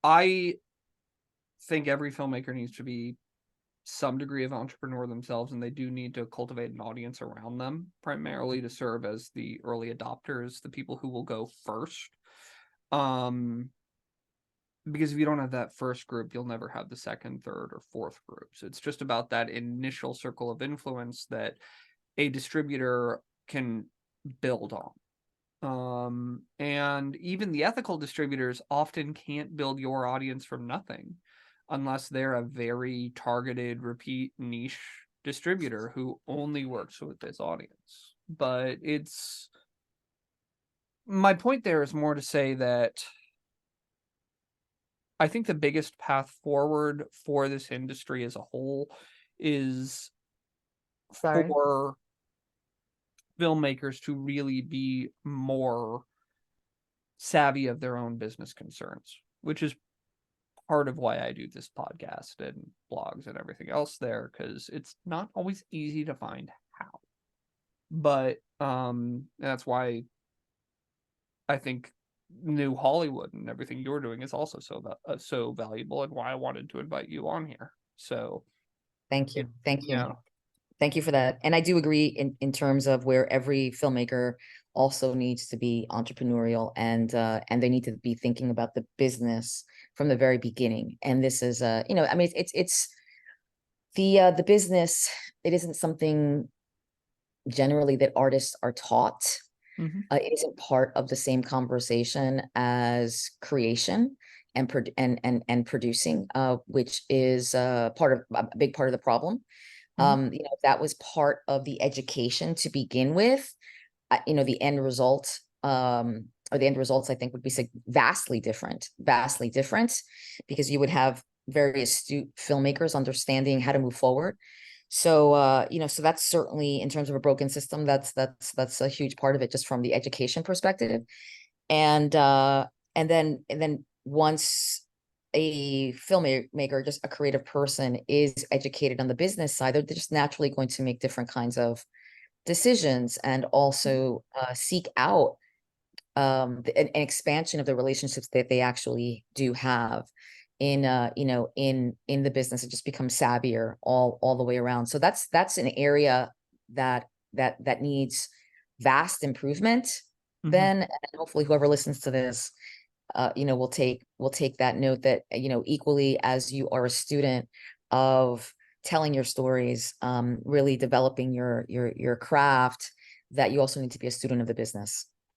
I think every filmmaker needs to be some degree of entrepreneur themselves, and they do need to cultivate an audience around them, primarily to serve as the early adopters, the people who will go first. Because if you don't have that first group, you'll never have the second, third, or fourth group. So it's just about that initial circle of influence that a distributor can build on. And even the ethical distributors often can't build your audience from nothing unless they're a very targeted, repeat, niche distributor who only works with this audience. But my point there is more to say that I think the biggest path forward for this industry as a whole is for filmmakers to really be more savvy of their own business concerns, which is part of why I do this podcast and blogs and everything else there, because it's not always easy to find how. But that's why I think New Hollywood and everything you're doing is also so valuable, and why I wanted to invite you on here. So Thank you. Thank you. yeah. Thank you for that. And I do agree in terms of where every filmmaker also needs to be entrepreneurial, and they need to be thinking about the business from the very beginning. And this is I mean, it's the business. It isn't something generally that artists are taught. It isn't part of the same conversation as creation and producing, which is a big part of the problem. If that was part of the education to begin with, the end result, or the end results, I think, would be vastly different, because you would have very astute filmmakers understanding how to move forward. So, so that's certainly, in terms of a broken system, that's a huge part of it, just from the education perspective. And then once a filmmaker, just a creative person, is educated on the business side, they're just naturally going to make different kinds of decisions, and also seek out an expansion of the relationships that they actually do have in the business. It just becomes savvier all the way around. So that's an area that needs vast improvement. Then, and hopefully whoever listens to this will take that note, that equally as you are a student of telling your stories, really developing your craft, that you also need to be a student of the business.